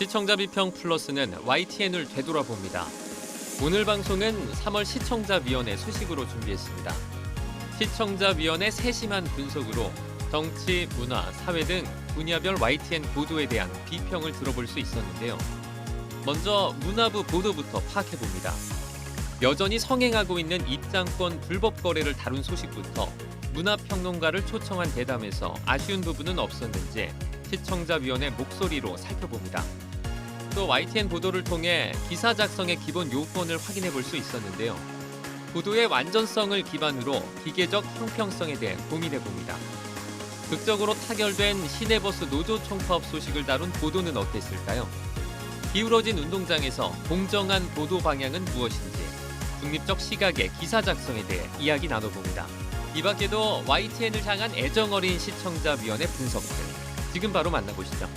시청자 비평 플러스는 YTN을 되돌아봅니다. 오늘 방송은 3월 시청자위원회 소식으로 준비했습니다. 시청자위원회 세심한 분석으로 정치, 문화, 사회 등 분야별 YTN 보도에 대한 비평을 들어볼 수 있었는데요. 먼저 문화부 보도부터 파악해봅니다. 여전히 성행하고 있는 입장권 불법 거래를 다룬 소식부터 문화평론가를 초청한 대담에서 아쉬운 부분은 없었는지 시청자위원회 목소리로 살펴봅니다. 또 YTN 보도를 통해 기사 작성의 기본 요건을 확인해 볼 수 있었는데요. 보도의 완전성을 기반으로 기계적 형평성에 대해 고민해 봅니다. 극적으로 타결된 시내버스 노조 총파업 소식을 다룬 보도는 어땠을까요? 기울어진 운동장에서 공정한 보도 방향은 무엇인지 중립적 시각의 기사 작성에 대해 이야기 나눠봅니다. 이 밖에도 YTN을 향한 애정어린 시청자위원회 분석들, 지금 바로 만나보시죠.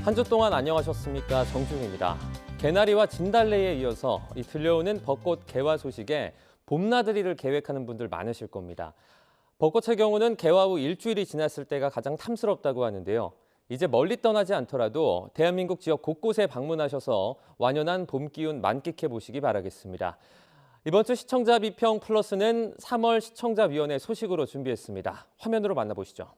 한 주 동안 안녕하셨습니까? 정중입니다. 개나리와 진달래에 이어서 들려오는 벚꽃 개화 소식에 봄나들이를 계획하는 분들 많으실 겁니다. 벚꽃의 경우는 개화 후 일주일이 지났을 때가 가장 탐스럽다고 하는데요. 이제 멀리 떠나지 않더라도 대한민국 지역 곳곳에 방문하셔서 완연한 봄 기운 만끽해 보시기 바라겠습니다. 이번 주 시청자 비평 플러스는 3월 시청자위원회 소식으로 준비했습니다. 화면으로 만나보시죠.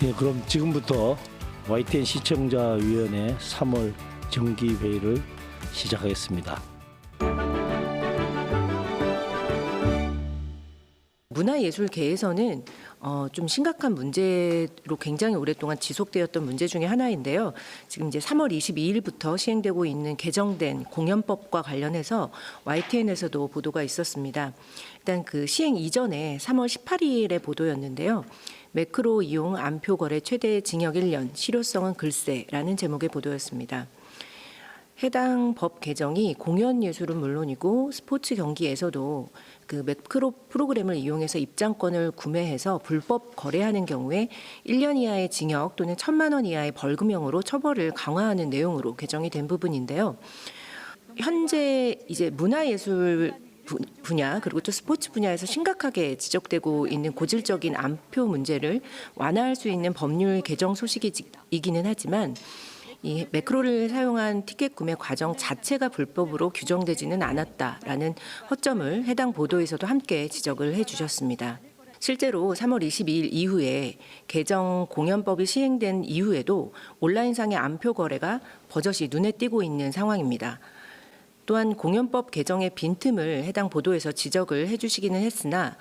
예, 그럼 지금부터 YTN 시청자위원회 3월 정기회의를 시작하겠습니다. 문화예술계에서는 좀 심각한 문제로 굉장히 오랫동안 지속되었던 문제 중에 하나인데요. 지금 이제 3월 22일부터 시행되고 있는 개정된 공연법과 관련해서 YTN에서도 보도가 있었습니다. 일단 그 시행 이전에 3월 18일에 보도였는데요. 매크로 이용 암표 거래 최대 징역 1년, 실효성은 글쎄라는 제목의 보도였습니다. 해당 법 개정이 공연 예술은 물론이고 스포츠 경기에서도 그 매크로 프로그램을 이용해서 입장권을 구매해서 불법 거래하는 경우에 1년 이하의 징역 또는 1,000만 원 이하의 벌금형으로 처벌을 강화하는 내용으로 개정이 된 부분인데요. 현재 이제 문화예술 분야 그리고 또 스포츠 분야에서 심각하게 지적되고 있는 고질적인 암표 문제를 완화할 수 있는 법률 개정 소식이기는 하지만 이 매크로를 사용한 티켓 구매 과정 자체가 불법으로 규정되지는 않았다라는 허점을 해당 보도에서도 함께 지적을 해주셨습니다. 실제로 3월 22일 이후에 개정 공연법이 시행된 이후에도 온라인상의 암표 거래가 버젓이 눈에 띄고 있는 상황입니다. 또한 공연법 개정의 빈틈을 해당 보도에서 지적을 해주시기는 했으나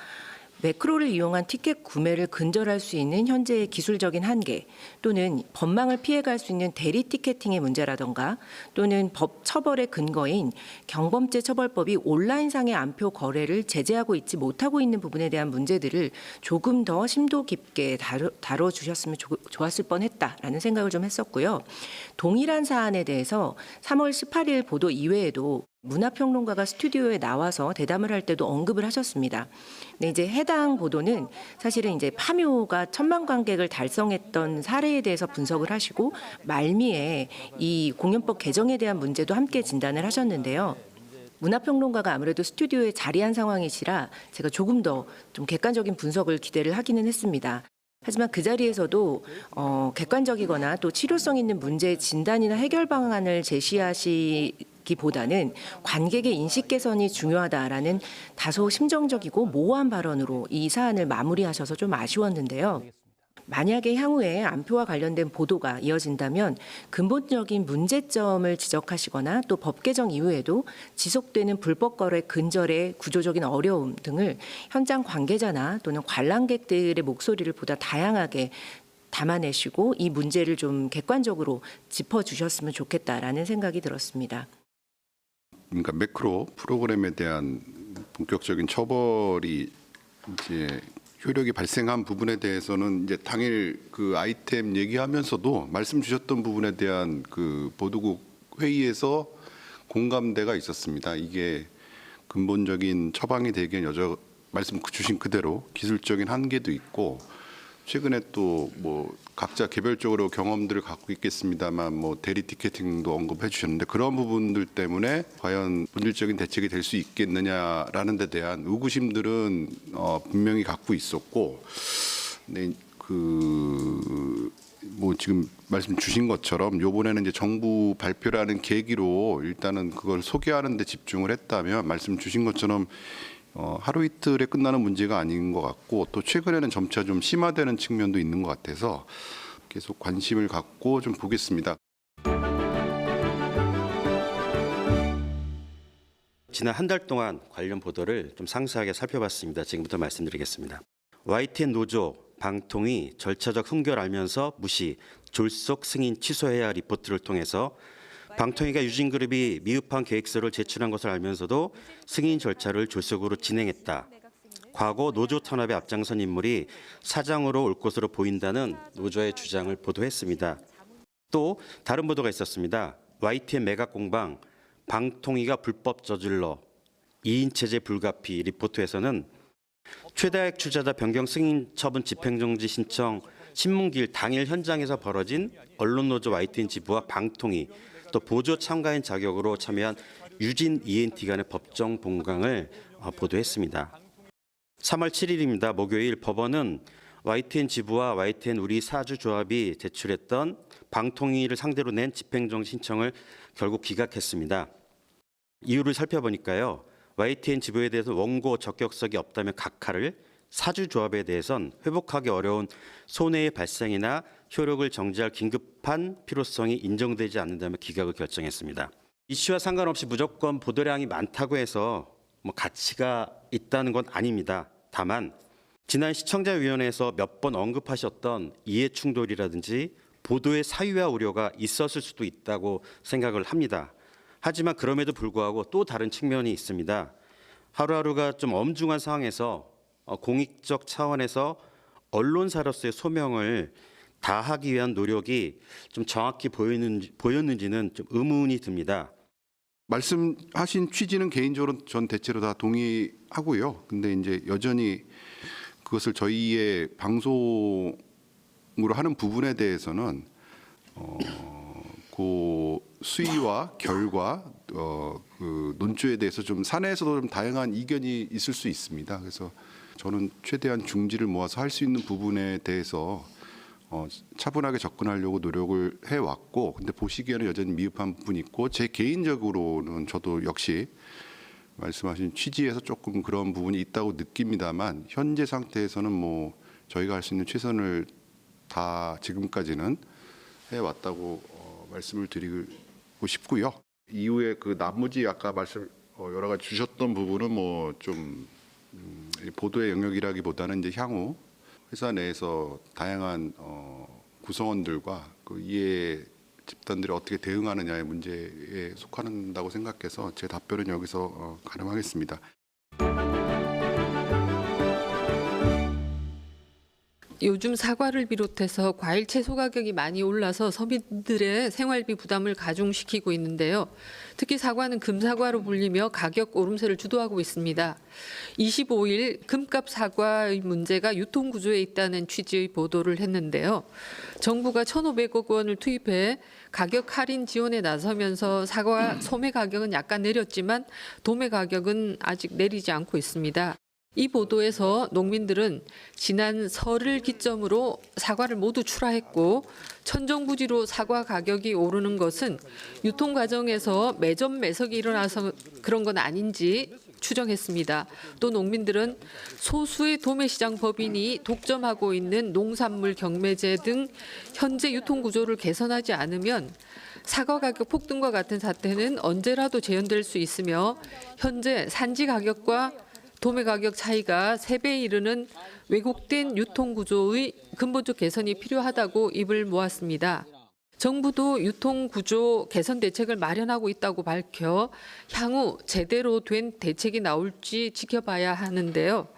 매크로를 이용한 티켓 구매를 근절할 수 있는 현재의 기술적인 한계 또는 법망을 피해갈 수 있는 대리 티켓팅의 문제라던가 또는 법 처벌의 근거인 경범죄 처벌법이 온라인상의 암표 거래를 제재하고 있지 못하고 있는 부분에 대한 문제들을 조금 더 심도 깊게 다뤄주셨으면 좋았을 뻔했다라는 생각을 좀 했었고요. 동일한 사안에 대해서 3월 18일 보도 이외에도 문화평론가가 스튜디오에 나와서 대담을 할 때도 언급을 하셨습니다. 네, 이제 해당 보도는 사실은 이제 파묘가 1,000만 관객을 달성했던 사례에 대해서 분석을 하시고 말미에 이 공연법 개정에 대한 문제도 함께 진단을 하셨는데요. 문화평론가가 아무래도 스튜디오에 자리한 상황이시라 제가 조금 더 좀 객관적인 분석을 기대를 하기는 했습니다. 하지만 그 자리에서도 객관적이거나 또 치료성 있는 문제의 진단이나 해결 방안을 제시하시기보다는 관객의 인식 개선이 중요하다라는 다소 심정적이고 모호한 발언으로 이 사안을 마무리하셔서 좀 아쉬웠는데요. 만약에 향후에 암표와 관련된 보도가 이어진다면 근본적인 문제점을 지적하시거나 또 법 개정 이후에도 지속되는 불법 거래 근절의 구조적인 어려움 등을 현장 관계자나 또는 관람객들의 목소리를 보다 다양하게 담아내시고 이 문제를 좀 객관적으로 짚어주셨으면 좋겠다라는 생각이 들었습니다. 그러니까 매크로 프로그램에 대한 본격적인 처벌이 이제 효력이 발생한 부분에 대해서는 이제 당일 그 아이템 얘기하면서도 말씀 주셨던 부분에 대한 그 보도국 회의에서 공감대가 있었습니다. 이게 근본적인 처방이 되기엔 말씀 주신 그대로 기술적인 한계도 있고 최근에 또 뭐 각자 개별적으로 경험들을 갖고 있겠습니다만 뭐 대리 티켓팅도 언급해 주셨는데 그런 부분들 때문에 과연 본질적인 대책이 될 수 있겠느냐라는 데 대한 의구심들은 분명히 갖고 있었고, 근데 뭐 지금 말씀 주신 것처럼 요번에는 이제 정부 발표라는 계기로 일단은 그걸 소개하는 데 집중을 했다면 말씀 주신 것처럼 하루 이틀에 끝나는 문제가 아닌 것 같고, 또 최근에는 점차 좀 심화되는 측면도 있는 것 같아서 계속 관심을 갖고 좀 보겠습니다. 지난 한 달 동안 관련 보도를 좀 상세하게 살펴봤습니다. 지금부터 말씀드리겠습니다. YTN 노조 방통위 절차적 훈결 알면서 무시, 졸속 승인 취소해야 리포트를 통해서 방통위가 유진그룹이 미흡한 계획서를 제출한 것을 알면서도 승인 절차를 졸속으로 진행했다. 과거 노조 탄압에 앞장선 인물이 사장으로 올 것으로 보인다는 노조의 주장을 보도했습니다. 또 다른 보도가 있었습니다. YTN 매각 공방, 방통위가 불법 저질러 2인 체제 불가피 리포트에서는 최다액 출자자 변경 승인 처분 집행정지 신청 신문기일 당일 현장에서 벌어진 언론노조 YTN 지부와 방통위 또 보조 참가인 자격으로 참여한 유진 ENT 간의 법정 봉강을 보도했습니다. 3월 7일입니다. 목요일 법원은 YTN 지부와 YTN 우리 사주조합이 제출했던 방통위를 상대로 낸 집행정지 신청을 결국 기각했습니다. 이유를 살펴보니까요. YTN 지부에 대해서 원고 적격석이 없다면 각하를, 사주조합에 대해선 회복하기 어려운 손해의 발생이나 효력을 정지할 긴급한 필요성이 인정되지 않는다며 기각을 결정했습니다. 이슈와 상관없이 무조건 보도량이 많다고 해서 가치가 있다는 건 아닙니다. 다만 지난 시청자위원회에서 몇 번 언급하셨던 이해충돌이라든지 보도의 사유화 우려가 있었을 수도 있다고 생각을 합니다. 하지만 그럼에도 불구하고 또 다른 측면이 있습니다. 하루하루가 좀 엄중한 상황에서 공익적 차원에서 언론사로서의 소명을 다하기 위한 노력이 좀 정확히 보였는지는 좀 의문이 듭니다. 말씀하신 취지는 개인적으로 전 대체로 다 동의하고요. 근데 이제 여전히 그것을 저희의 방송으로 하는 부분에 대해서는 그 수위와 결과 그 논조에 대해서 좀 사내에서도 좀 다양한 이견이 있을 수 있습니다. 그래서 저는 최대한 중지를 모아서 할 수 있는 부분에 대해서 차분하게 접근하려고 노력을 해왔고, 근데 보시기에는 여전히 미흡한 부분이 있고, 제 개인적으로는 저도 역시 말씀하신 취지에서 조금 그런 부분이 있다고 느낍니다만, 현재 상태에서는 뭐 저희가 할 수 있는 최선을 다 지금까지는 해왔다고 말씀을 드리고 싶고요. 이후에 그 나머지 아까 말씀 여러 가지 주셨던 부분은 뭐 좀 보도의 영역이라기보다는 이제 향후 회사 내에서 다양한 구성원들과 그 이해 집단들이 어떻게 대응하느냐의 문제에 속한다고 생각해서 제 답변은 여기서 가름하겠습니다. 요즘 사과를 비롯해서 과일 채소 가격이 많이 올라서 서민들의 생활비 부담을 가중시키고 있는데요. 특히 사과는 금사과로 불리며 가격 오름세를 주도하고 있습니다. 25일 금값 사과의 문제가 유통구조에 있다는 취지의 보도를 했는데요. 정부가 1,500억 원을 투입해 가격 할인 지원에 나서면서 사과 소매 가격은 약간 내렸지만 도매 가격은 아직 내리지 않고 있습니다. 이 보도에서 농민들은 지난 설을 기점으로 사과를 모두 출하했고 천정부지로 사과 가격이 오르는 것은 유통 과정에서 매점 매석이 일어나서 그런 건 아닌지 추정했습니다. 또 농민들은 소수의 도매시장 법인이 독점하고 있는 농산물 경매제 등 현재 유통 구조를 개선하지 않으면 사과 가격 폭등과 같은 사태는 언제라도 재현될 수 있으며 현재 산지 가격과 도매 가격 차이가 3배에 이르는 왜곡된 유통구조의 근본적 개선이 필요하다고 입을 모았습니다. 정부도 유통구조 개선 대책을 마련하고 있다고 밝혀 향후 제대로 된 대책이 나올지 지켜봐야 하는데요.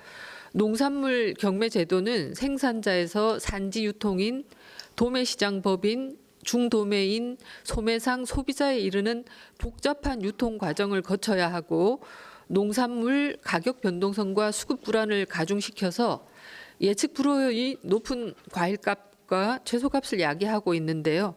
농산물 경매 제도는 생산자에서 산지 유통인, 도매시장 법인, 중도매인, 소매상 소비자에 이르는 복잡한 유통 과정을 거쳐야 하고 농산물 가격 변동성과 수급 불안을 가중시켜서 예측 불허의 높은 과일값과 채소값을 야기하고 있는데요.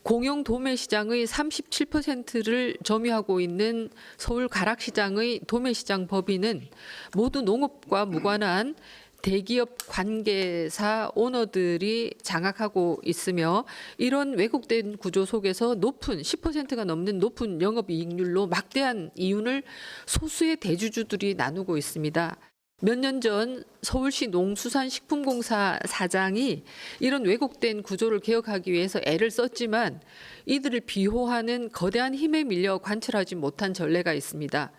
공영 도매 시장의 37%를 점유하고 있는 서울 가락시장의 도매시장 법인은 모두 농업과 무관한 대기업 관계사 오너들이 장악하고 있으며 이런 왜곡된 구조 속에서 높은 10%가 넘는 높은 영업이익률로 막대한 이윤을 소수의 대주주들이 나누고 있습니다. 몇 년 전 서울시 농수산식품공사 사장이 이런 왜곡된 구조를 개혁하기 위해서 애를 썼지만 이들을 비호하는 거대한 힘에 밀려 관철하지 못한 전례가 있습니다.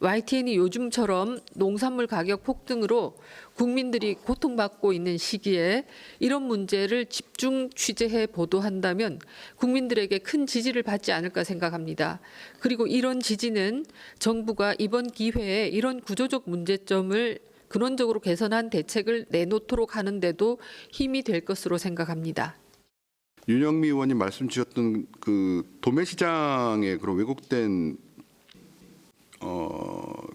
YTN이 요즘처럼 농산물 가격 폭등으로 국민들이 고통받고 있는 시기에 이런 문제를 집중 취재해 보도한다면 국민들에게 큰 지지를 받지 않을까 생각합니다. 그리고 이런 지지는 정부가 이번 기회에 이런 구조적 문제점을 근원적으로 개선한 대책을 내놓도록 하는데도 힘이 될 것으로 생각합니다. 윤영미 의원님 말씀 주셨던 그 도매시장의 그런 왜곡된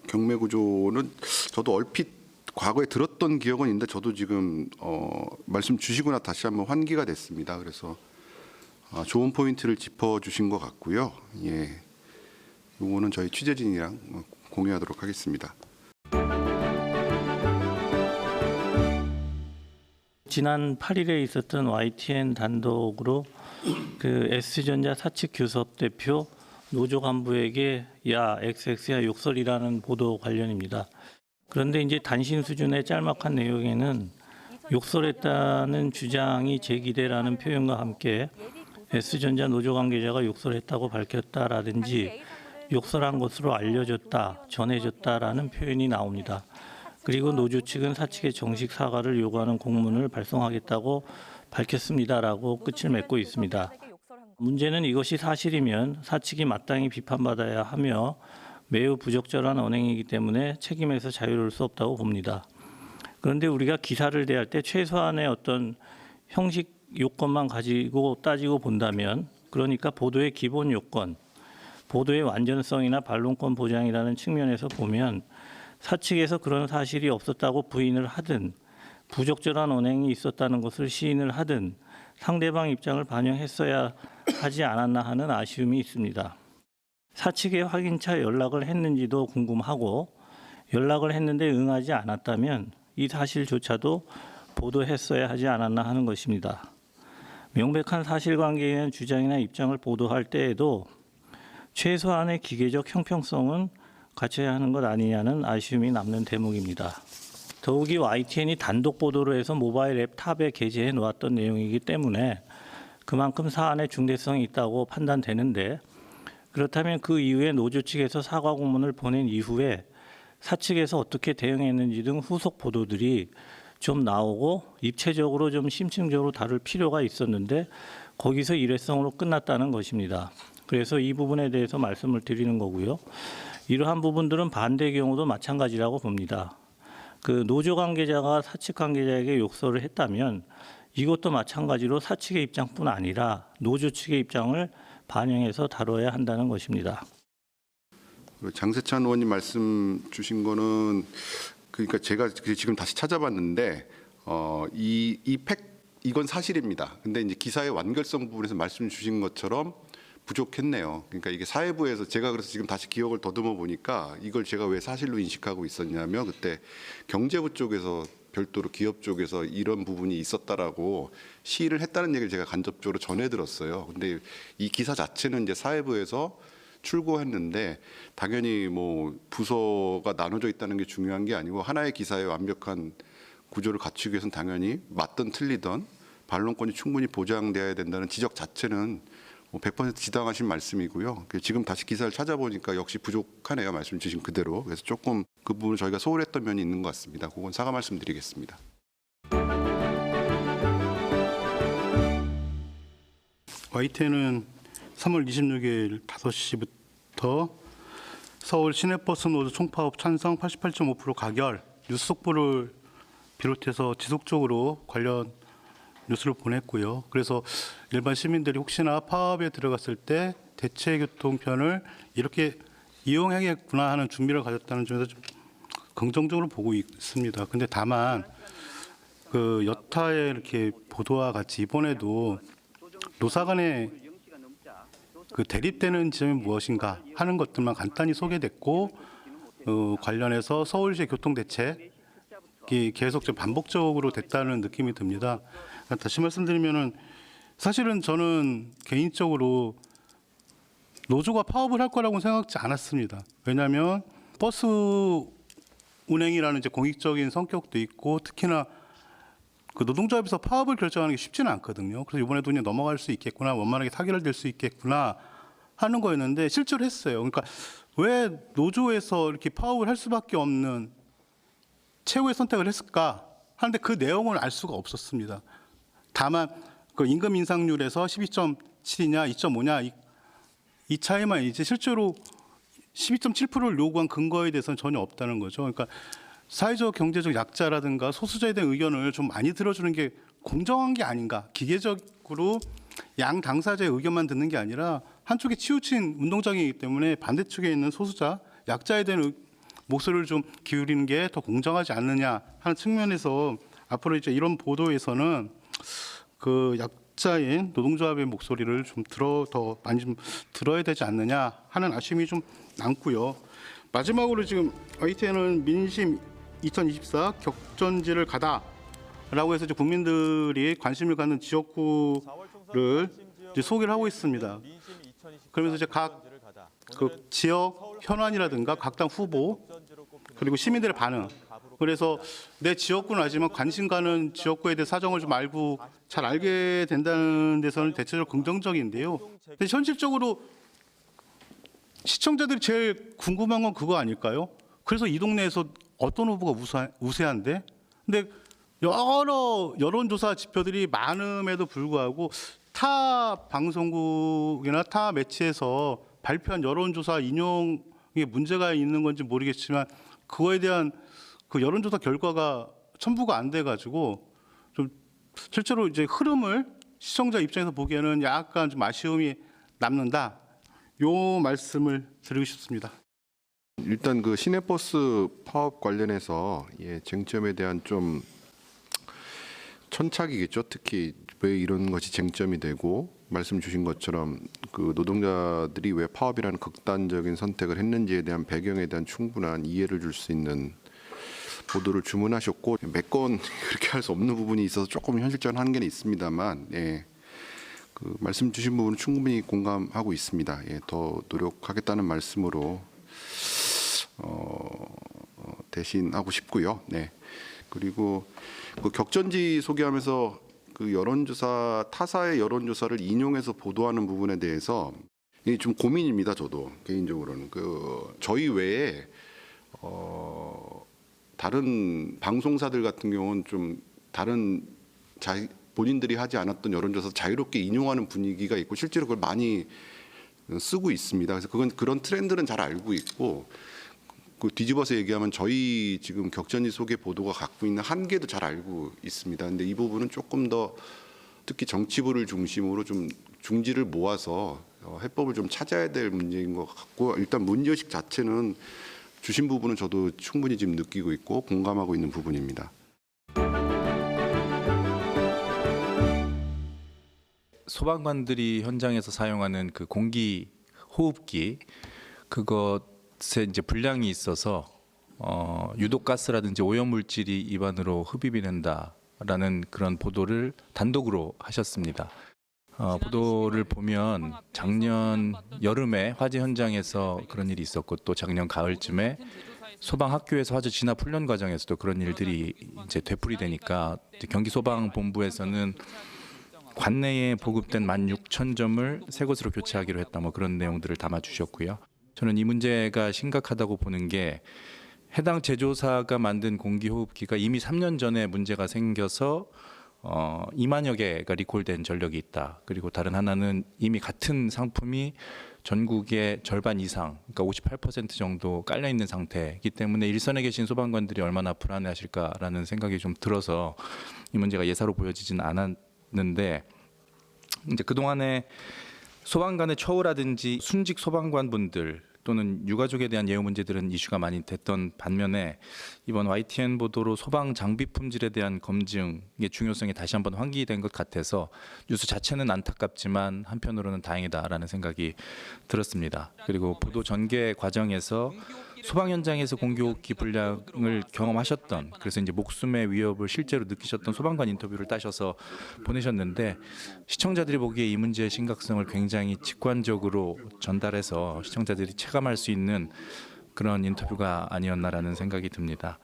경매 구조는 저도 얼핏 과거에 들었던 기억은 있는데 저도 지금 말씀 주시거나 다시 한번 환기가 됐습니다. 그래서 좋은 포인트를 짚어주신 것 같고요. 예, 이거는 저희 취재진이랑 공유하도록 하겠습니다. 지난 8일에 있었던 YTN 단독으로 그 S전자 사측 교섭 대표 노조 간부에게 야 XX야 욕설이라는 보도 관련입니다. 그런데 이제 단신 수준의 짤막한 내용에는 욕설했다는 주장이 제기되라는 표현과 함께 S전자 노조 관계자가 욕설했다고 밝혔다라든지 욕설한 것으로 알려졌다, 전해졌다라는 표현이 나옵니다. 그리고 노조 측은 사측에 정식 사과를 요구하는 공문을 발송하겠다고 밝혔습니다라고 끝을 맺고 있습니다. 문제는 이것이 사실이면 사측이 마땅히 비판받아야 하며 매우 부적절한 언행이기 때문에 책임에서 자유로울 수 없다고 봅니다. 그런데 우리가 기사를 대할 때 최소한의 어떤 형식 요건만 가지고 따지고 본다면, 그러니까 보도의 기본 요건, 보도의 완전성이나 반론권 보장이라는 측면에서 보면 사측에서 그런 사실이 없었다고 부인을 하든 부적절한 언행이 있었다는 것을 시인을 하든 상대방 입장을 반영했어야 하지 않았나 하는 아쉬움이 있습니다. 사측에 확인차 연락을 했는지도 궁금하고 연락을 했는데 응하지 않았다면 이 사실조차도 보도했어야 하지 않았나 하는 것입니다. 명백한 사실관계에 대한 주장이나 입장을 보도할 때에도 최소한의 기계적 형평성은 갖춰야 하는 것 아니냐는 아쉬움이 남는 대목입니다. 더욱이 YTN이 단독 보도로 해서 모바일 앱 탑에 게재해 놓았던 내용이기 때문에 그만큼 사안의 중대성이 있다고 판단되는데, 그렇다면 그 이후에 노조 측에서 사과 공문을 보낸 이후에 사측에서 어떻게 대응했는지 등 후속 보도들이 좀 나오고 입체적으로 좀 심층적으로 다룰 필요가 있었는데 거기서 일회성으로 끝났다는 것입니다. 그래서 이 부분에 대해서 말씀을 드리는 거고요. 이러한 부분들은 반대 경우도 마찬가지라고 봅니다. 그 노조 관계자가 사측 관계자에게 욕설을 했다면 이것도 마찬가지로 사측의 입장뿐 아니라 노조 측의 입장을 반영해서 다뤄야 한다는 것입니다. 장세찬 의원님 말씀 주신 거는 그러니까 제가 지금 다시 찾아봤는데 이건 사실입니다. 근데 이제 기사의 완결성 부분에서 말씀 주신 것처럼 부족했네요. 그러니까 이게 사회부에서 제가 그래서 지금 다시 기억을 더듬어 보니까 이걸 제가 왜 사실로 인식하고 있었냐면 그때 경제부 쪽에서 별도로 기업 쪽에서 이런 부분이 있었다라고 시인을 했다는 얘기를 제가 간접적으로 전해 들었어요. 근데 이 기사 자체는 이제 사회부에서 출고했는데 당연히 뭐 부서가 나눠져 있다는 게 중요한 게 아니고 하나의 기사의 완벽한 구조를 갖추기 위해서는 당연히 맞든 틀리든 반론권이 충분히 보장돼야 된다는 지적 자체는 100% 지당하신 말씀이고요. 지금 다시 기사를 찾아보니까 역시 부족하네요. 말씀 주신 그대로. 그래서 조금 그 부분을 저희가 소홀했던 면이 있는 것 같습니다. 그건 사과 말씀드리겠습니다. YTN은 3월 26일 5시부터 서울 시내버스 노조 총파업 찬성 88.5% 가결 뉴스 속보를 비롯해서 지속적으로 관련 뉴스를 보냈고요. 그래서 일반 시민들이 혹시나 파업에 들어갔을 때 대체교통편을 이렇게 이용하겠구나 하는 준비를 가졌다는 점에서 좀 긍정적으로 보고 있습니다. 근데 다만 그 여타의 이렇게 보도와 같이 이번에도 노사 간의 그 대립되는 지점이 무엇인가 하는 것들만 간단히 소개됐고 관련해서 서울시의 교통 대책이 계속 좀 반복적으로 됐다는 느낌이 듭니다. 다시 말씀드리면은 사실은 저는 개인적으로 노조가 파업을 할 거라고 생각지 않았습니다. 왜냐하면 버스 운행이라는 이제 공익적인 성격도 있고 특히나 그 노동조합에서 파업을 결정하는 게 쉽지는 않거든요. 그래서 이번에도 그냥 넘어갈 수 있겠구나, 원만하게 타결될 수 있겠구나 하는 거였는데 실제로 했어요. 그러니까 왜 노조에서 이렇게 파업을 할 수밖에 없는 최후의 선택을 했을까 하는데 그 내용을 알 수가 없었습니다. 다만 그 임금 인상률에서 12.7이냐 2.5냐 이 차이만 이제 실제로 12.7%를 요구한 근거에 대해서는 전혀 없다는 거죠. 그러니까 사회적 경제적 약자라든가 소수자에 대한 의견을 좀 많이 들어주는 게 공정한 게 아닌가. 기계적으로 양 당사자의 의견만 듣는 게 아니라 한쪽에 치우친 운동장이기 때문에 반대쪽에 있는 소수자, 약자에 대한 목소리를 좀 기울이는 게 더 공정하지 않느냐 하는 측면에서 앞으로 이제 이런 보도에서는 그 약자인 노동조합의 목소리를 좀 더 많이 좀 들어야 되지 않느냐 하는 아쉬움이 좀 남고요. 마지막으로 지금 YTN은 민심 2024 격전지를 가다라고 해서 이제 국민들이 관심을 갖는 지역구를 이제 소개를 하고 있습니다. 그러면서 이제 각 그 지역 현안이라든가 각 당 후보 그리고 시민들의 반응. 그래서 내 지역구는 알지만 관심 가는 지역구에 대해 사정을 좀 알고 잘 알게 된다는 데서는 대체적으로 긍정적인데요. 근데 현실적으로 시청자들이 제일 궁금한 건 그거 아닐까요? 그래서 이 동네에서 어떤 후보가 우세한데? 근데 여러 여론조사 지표들이 많음에도 불구하고 타 방송국이나 타 매체에서 발표한 여론조사 인용에 문제가 있는 건지 모르겠지만 그거에 대한 그 여론조사 결과가 첨부가 안 돼가지고 좀 실제로 이제 흐름을 시청자 입장에서 보기에는 약간 좀 아쉬움이 남는다. 요 말씀을 드리고 싶습니다. 일단 그 시내버스 파업 관련해서 쟁점에 대한 좀 천착이겠죠. 특히 왜 이런 것이 쟁점이 되고 말씀 주신 것처럼 그 노동자들이 왜 파업이라는 극단적인 선택을 했는지에 대한 배경에 대한 충분한 이해를 줄 수 있는 보도를 주문하셨고 몇 건 그렇게 할 수 없는 부분이 있어서 조금 현실적인 한계는 있습니다만 그 말씀 주신 부분은 충분히 공감하고 있습니다. 더 노력하겠다는 말씀으로 대신하고 싶고요. 그리고 그 격전지 소개하면서 그 여론조사 타사의 여론조사를 인용해서 보도하는 부분에 대해서 이게 좀 고민입니다. 저도 개인적으로는 그 저희 외에 다른 방송사들 같은 경우는 좀 다른 본인들이 하지 않았던 여론조사 자유롭게 인용하는 분위기가 있고 실제로 그걸 많이 쓰고 있습니다. 그래서 그런 트렌드는 잘 알고 있고 그 뒤집어서 얘기하면 저희 지금 격전지 소개 보도가 갖고 있는 한계도 잘 알고 있습니다. 근데 이 부분은 조금 더 특히 정치부를 중심으로 좀 중지를 모아서 해법을 좀 찾아야 될 문제인 것 같고 일단 문제의식 자체는 주신 부분은 저도 충분히 지금 느끼고 있고 공감하고 있는 부분입니다. 소방관들이 현장에서 사용하는 그 공기 호흡기 그것에 이제 불량이 있어서 유독가스라든지 오염물질이 입안으로 흡입이 된다라는 그런 보도를 단독으로 하셨습니다. 보도를 보면 작년 여름에 화재 현장에서 그런 일이 있었고 또 작년 가을쯤에 소방학교에서 화재 진압 훈련 과정에서도 그런 일들이 이제 되풀이되니까 경기소방본부에서는 관내에 보급된 16,000점을 새 것으로 교체하기로 했다. 뭐 그런 내용들을 담아 주셨고요. 저는 이 문제가 심각하다고 보는 게 해당 제조사가 만든 공기호흡기가 이미 3년 전에 문제가 생겨서 2만여 개가 리콜된 전력이 있다. 그리고 다른 하나는 이미 같은 상품이 전국의 절반 이상, 그러니까 58% 정도 깔려 있는 상태이기 때문에 일선에 계신 소방관들이 얼마나 불안해하실까라는 생각이 좀 들어서 이 문제가 예사로 보여지진 않았는데 이제 그 동안에 소방관의 처우라든지 순직 소방관분들 또는 유가족에 대한 예우 문제들은 이슈가 많이 됐던 반면에 이번 YTN 보도로 소방 장비 품질에 대한 검증의 중요성이 다시 한번 환기된 것 같아서 뉴스 자체는 안타깝지만 한편으로는 다행이다라는 생각이 들었습니다. 그리고 보도 전개 과정에서 소방 현장에서 공기호흡기 불량을 경험하셨던, 그래서 이제 목숨의 위협을 실제로 느끼셨던 소방관 인터뷰를 따셔서 보내셨는데, 시청자들이 보기에 이 문제의 심각성을 굉장히 직관적으로 전달해서 시청자들이 체감할 수 있는 그런 인터뷰가 아니었나라는 생각이 듭니다.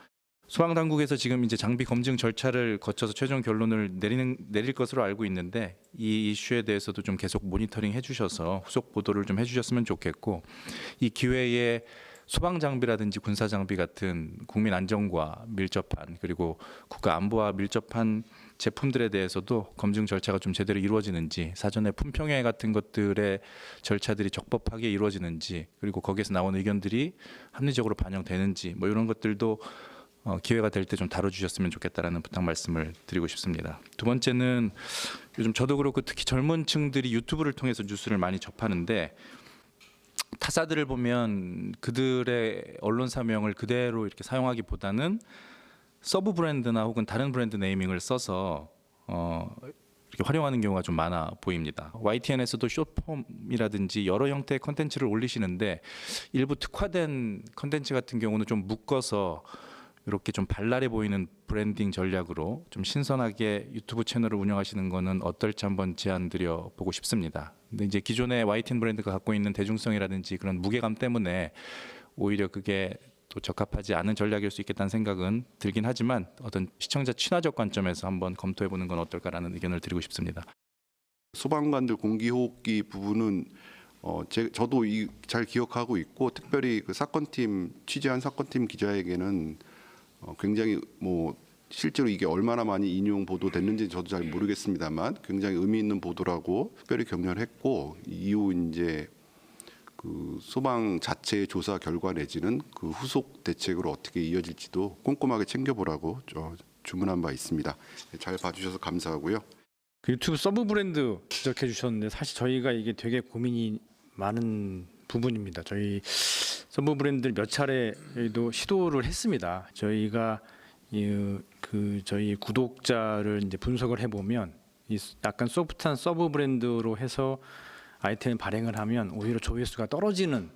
소방 당국에서 지금 이제 장비 검증 절차를 거쳐서 최종 결론을 내릴 것으로 알고 있는데, 이 이슈에 대해서도 좀 계속 모니터링 해주셔서 후속 보도를 좀 해주셨으면 좋겠고, 이 기회에 소방 장비라든지 군사 장비 같은 국민 안전과 밀접한, 그리고 국가 안보와 밀접한 제품들에 대해서도 검증 절차가 좀 제대로 이루어지는지, 사전에 품평회 같은 것들의 절차들이 적법하게 이루어지는지, 그리고 거기에서 나온 의견들이 합리적으로 반영되는지, 뭐 이런 것들도 기회가 될 때 좀 다뤄주셨으면 좋겠다라는 부탁 말씀을 드리고 싶습니다. 두 번째는 요즘 저도 그렇고 특히 젊은 층들이 유튜브를 통해서 뉴스를 많이 접하는데, 타사들을 보면 그들의 언론사명을 그대로 이렇게 사용하기보다는 서브 브랜드나 혹은 다른 브랜드 네이밍을 써서 이렇게 활용하는 경우가 좀 많아 보입니다. YTN에서도 숏폼이라든지 여러 형태의 컨텐츠를 올리시는데, 일부 특화된 컨텐츠 같은 경우는 좀 묶어서 이렇게 좀 발랄해 보이는 브랜딩 전략으로 좀 신선하게 유튜브 채널을 운영하시는 거는 어떨지 한번 제안드려 보고 싶습니다. 근데 이제 기존의 YTN 브랜드가 갖고 있는 대중성이라든지 그런 무게감 때문에 오히려 그게 또 적합하지 않은 전략일 수 있겠다는 생각은 들긴 하지만, 어떤 시청자 친화적 관점에서 한번 검토해 보는 건 어떨까라는 의견을 드리고 싶습니다. 소방관들 공기호흡기 부분은 저도 잘 기억하고 있고, 특별히 그 사건팀 취재한 사건팀 기자에게는 굉장히 실제로 이게 얼마나 많이 인용 보도됐는지 저도 잘 모르겠습니다만 굉장히 의미 있는 보도라고 특별히 격려를 했고, 이후 이제 그 소방 자체의 조사 결과 내지는 그 후속 대책으로 어떻게 이어질지도 꼼꼼하게 챙겨보라고 주문한 바 있습니다. 잘 봐주셔서 감사하고요. 그 유튜브 서브 브랜드 지적해 주셨는데, 사실 저희가 이게 되게 고민이 많은 부분입니다. 저희 서브 브랜드를 몇 차례 저희도 시도를 했습니다. 저희가 저희 구독자를 이제 분석을 해보면, 이 약간 소프트한 서브 브랜드로 해서 아이템을 발행을 하면 오히려 조회수가 떨어지는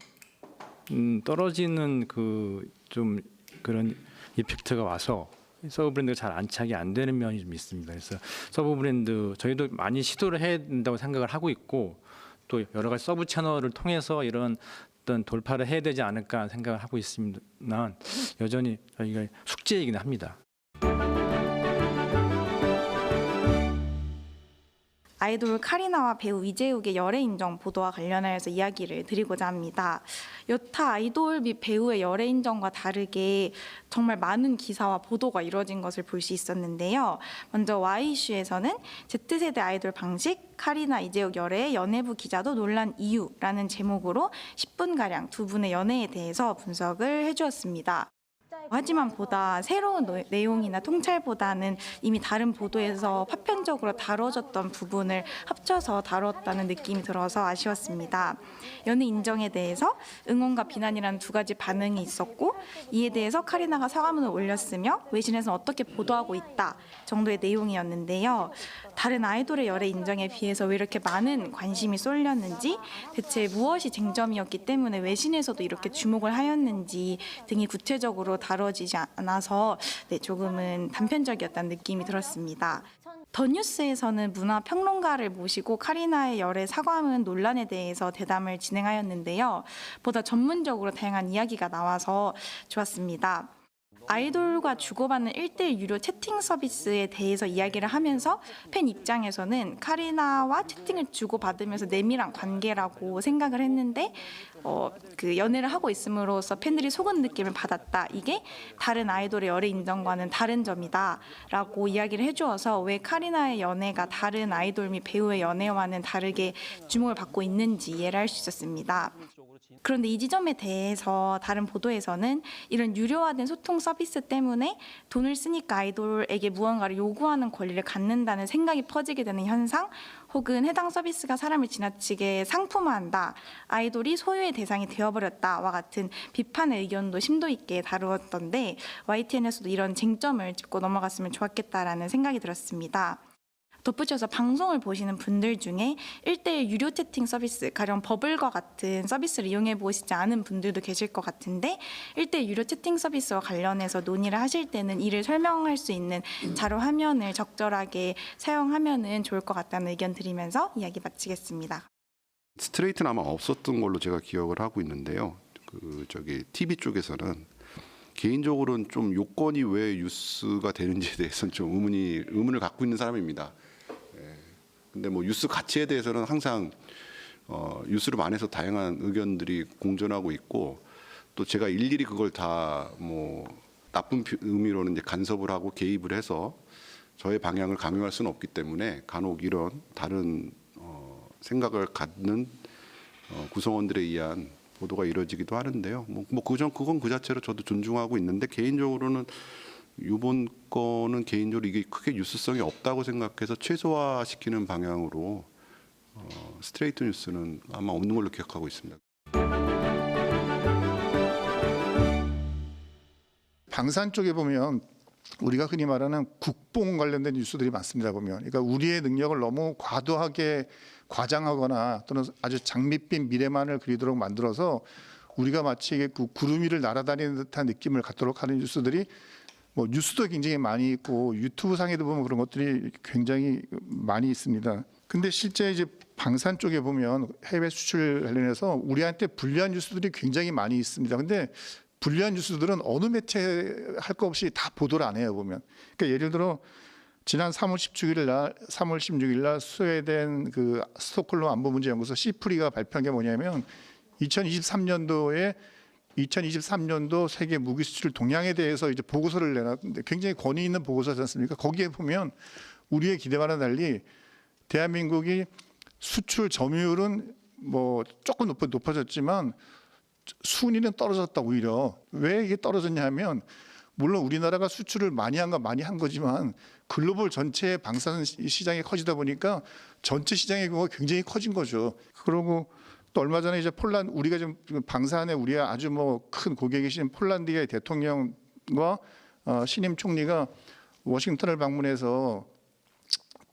그 좀 그런 이펙트가 와서 서브 브랜드가 잘 안착이 안 되는 면이 좀 있습니다. 그래서 서브 브랜드 저희도 많이 시도를 해야 된다고 생각을 하고 있고, 또 여러 가지 서브 채널을 통해서 이런 어떤 돌파를 해야 되지 않을까 생각을 하고 있습니다만, 여전히 저희가 숙제이긴 합니다. 아이돌 카리나와 배우 이재욱의 열애 인정 보도와 관련하여서 이야기를 드리고자 합니다. 여타 아이돌 및 배우의 열애 인정과 다르게 정말 많은 기사와 보도가 이루어진 것을 볼 수 있었는데요. 먼저 Y이슈에서는 Z세대 아이돌 방식, 카리나 이재욱 열애의 연예부 기자도 논란 이유라는 제목으로 10분가량 두 분의 연애에 대해서 분석을 해주었습니다. 하지만 보다 새로운 내용이나 통찰보다는 이미 다른 보도에서 파편적으로 다뤄졌던 부분을 합쳐서 다뤘다는 느낌이 들어서 아쉬웠습니다. 연애 인정에 대해서 응원과 비난이라는 두 가지 반응이 있었고, 이에 대해서 카리나가 사과문을 올렸으며 외신에서는 어떻게 보도하고 있다 정도의 내용이었는데요. 다른 아이돌의 열애 인정에 비해서 왜 이렇게 많은 관심이 쏠렸는지, 대체 무엇이 쟁점이었기 때문에 외신에서도 이렇게 주목을 하였는지 등이 구체적으로 다뤄지지 않아서 조금은 단편적이었다는 느낌이 들었습니다. 더 뉴스에서는 문화평론가를 모시고 카리나의 열애 사과문 논란에 대해서 대담을 진행하였는데요. 보다 전문적으로 다양한 이야기가 나와서 좋았습니다. 아이돌과 주고받는 1:1 유료 채팅 서비스에 대해서 이야기를 하면서 팬 입장에서는 카리나와 채팅을 주고받으면서 내밀한 관계라고 생각을 했는데, 그 연애를 하고 있음으로써 팬들이 속은 느낌을 받았다. 이게 다른 아이돌의 열애 인정과는 다른 점이다라고 이야기를 해주어서 왜 카리나의 연애가 다른 아이돌 및 배우의 연애와는 다르게 주목을 받고 있는지 이해를 할 수 있었습니다. 그런데 이 지점에 대해서 다른 보도에서는 이런 유료화된 소통 서비스 때문에 돈을 쓰니까 아이돌에게 무언가를 요구하는 권리를 갖는다는 생각이 퍼지게 되는 현상, 혹은 해당 서비스가 사람을 지나치게 상품화한다, 아이돌이 소유의 대상이 되어버렸다와 같은 비판의 의견도 심도 있게 다루었던데 YTN에서도 이런 쟁점을 짚고 넘어갔으면 좋았겠다라는 생각이 들었습니다. 덧붙여서 방송을 보시는 분들 중에 1:1 유료 채팅 서비스, 가령 버블과 같은 서비스를 이용해 보시지 않은 분들도 계실 것 같은데 1:1 유료 채팅 서비스와 관련해서 논의를 하실 때는 이를 설명할 수 있는 자료 화면을 적절하게 사용하면 좋을 것 같다는 의견 드리면서 이야기 마치겠습니다. 스트레이트는 아마 없었던 걸로 제가 기억을 하고 있는데요. TV 쪽에서는 개인적으로는 좀 요건이 왜 뉴스가 되는지에 대해서는 좀 의문을 갖고 있는 사람입니다. 근데 뭐 뉴스 가치에 대해서는 항상 뉴스룸 안에서 다양한 의견들이 공존하고 있고, 또 제가 일일이 그걸 다 뭐 나쁜 의미로는 이제 간섭을 하고 개입을 해서 저의 방향을 강요할 수는 없기 때문에 간혹 이런 다른 생각을 갖는 구성원들에 의한 보도가 이루어지기도 하는데요. 그건 그 자체로 저도 존중하고 있는데, 개인적으로는 이번 거는 개인적으로 이게 크게 뉴스성이 없다고 생각해서 최소화시키는 방향으로 스트레이트 뉴스는 아마 없는 걸로 기억하고 있습니다. 방산 쪽에 보면 우리가 흔히 말하는 국뽕 관련된 뉴스들이 많습니다. 보면, 그러니까 우리의 능력을 너무 과도하게 과장하거나 또는 아주 장밋빛 미래만을 그리도록 만들어서 우리가 마치 그 구름 위를 날아다니는 듯한 느낌을 갖도록 하는 뉴스들이 뭐 뉴스도 굉장히 많이 있고 유튜브 상에도 보면 그런 것들이 굉장히 많이 있습니다. 근데 실제 이제 방산 쪽에 보면 해외 수출 관련해서 우리한테 불리한 뉴스들이 굉장히 많이 있습니다. 근데 불리한 뉴스들은 어느 매체 할 거 없이 다 보도를 안 해요, 보면. 그러니까 예를 들어 지난 3월 16일 날 스웨덴 그 스톡홀름 안보문제연구소 시프리가 발표한 게 뭐냐면 2023년도 세계 무기 수출 동향에 대해서 이제 보고서를 내놨는데, 굉장히 권위 있는 보고서지 않습니까? 거기에 보면 우리의 기대와는 달리 대한민국이 수출 점유율은 뭐 조금 높아졌지만 순위는 떨어졌다. 오히려 왜 이게 떨어졌냐 하면, 물론 우리나라가 수출을 많이 한 거지만 글로벌 전체 방산 시장이 커지다 보니까 전체 시장의 규모가 굉장히 커진 거죠. 그리고 또 얼마 전에 이제 우리가 지금 방산에 우리의 아주 뭐 큰 고객이신 폴란드의 대통령과 신임 총리가 워싱턴을 방문해서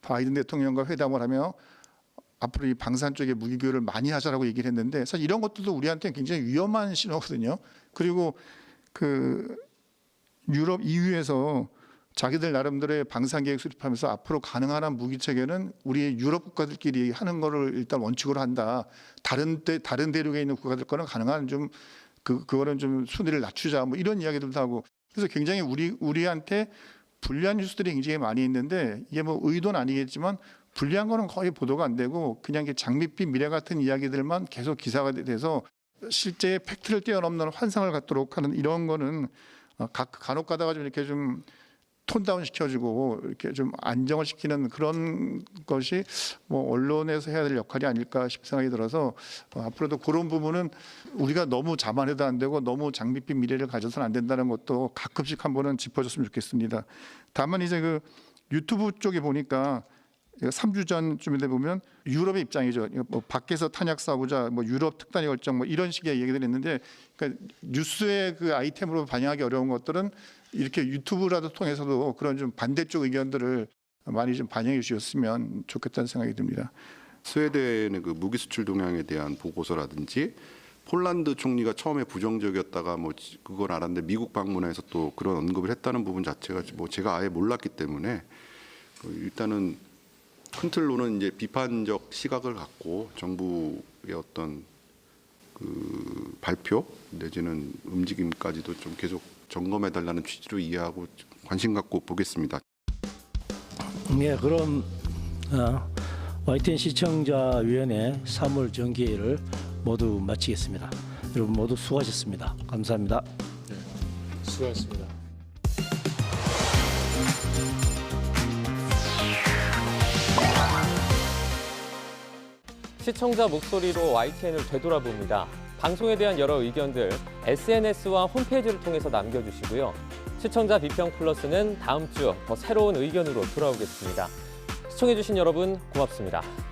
바이든 대통령과 회담을 하며 앞으로 이 방산 쪽에 무기 교류를 많이 하자라고 얘기를 했는데, 사실 이런 것들도 우리한테는 굉장히 위험한 신호거든요. 그리고 그 유럽 EU에서 자기들 나름대로의 방산 계획 수립하면서 앞으로 가능한 한 무기 체계는 우리 유럽 국가들끼리 하는 거를 일단 원칙으로 한다. 다른 대륙에 있는 국가들 거는 가능한 좀 그거는 좀 순위를 낮추자. 뭐 이런 이야기들도 하고. 그래서 굉장히 우리한테 불리한 뉴스들이 굉장히 많이 있는데, 이게 뭐 의도는 아니겠지만 불리한 거는 거의 보도가 안 되고 그냥 장밋빛 미래 같은 이야기들만 계속 기사가 돼서 실제 팩트를 뛰어넘는 환상을 갖도록 하는 이런 거는 간혹 가다가 좀 이렇게 좀 톤다운 시켜주고 이렇게 좀 안정을 시키는 그런 것이 뭐 언론에서 해야 될 역할이 아닐까 싶은 생각이 들어서 앞으로도 그런 부분은 우리가 너무 자만해도 안 되고 너무 장밋빛 미래를 가져서는 안 된다는 것도 가끔씩 한번은 짚어줬으면 좋겠습니다. 다만 이제 그 유튜브 쪽에 보니까 3주 전쯤에 보면 유럽의 입장이죠. 뭐 밖에서 탄약 싸우자, 뭐 유럽 특단의 결정, 뭐 이런 식의 얘기들이 있는데, 그러니까 뉴스의 그 아이템으로 반영하기 어려운 것들은 이렇게 유튜브라도 통해서도 그런 좀 반대쪽 의견들을 많이 좀 반영해 주셨으면 좋겠다는 생각이 듭니다. 스웨덴의 그 무기 수출 동향에 대한 보고서라든지, 폴란드 총리가 처음에 부정적이었다가 뭐 그걸 알았는데 미국 방문해서 또 그런 언급을 했다는 부분 자체가 뭐 제가 아예 몰랐기 때문에 일단은 큰 틀로는 이제 비판적 시각을 갖고 정부의 어떤 그 발표 내지는 움직임까지도 좀 계속 점검해 달라는 취지로 이해하고 관심 갖고 보겠습니다. 네, 그럼 YTN 시청자위원회 3월 정기회를 모두 마치겠습니다. 여러분 모두 수고하셨습니다. 감사합니다. 네, 수고하셨습니다. 시청자 목소리로 YTN을 되돌아봅니다. 방송에 대한 여러 의견들 SNS와 홈페이지를 통해서 남겨주시고요. 시청자 비평 플러스는 다음 주 더 새로운 의견으로 돌아오겠습니다. 시청해주신 여러분 고맙습니다.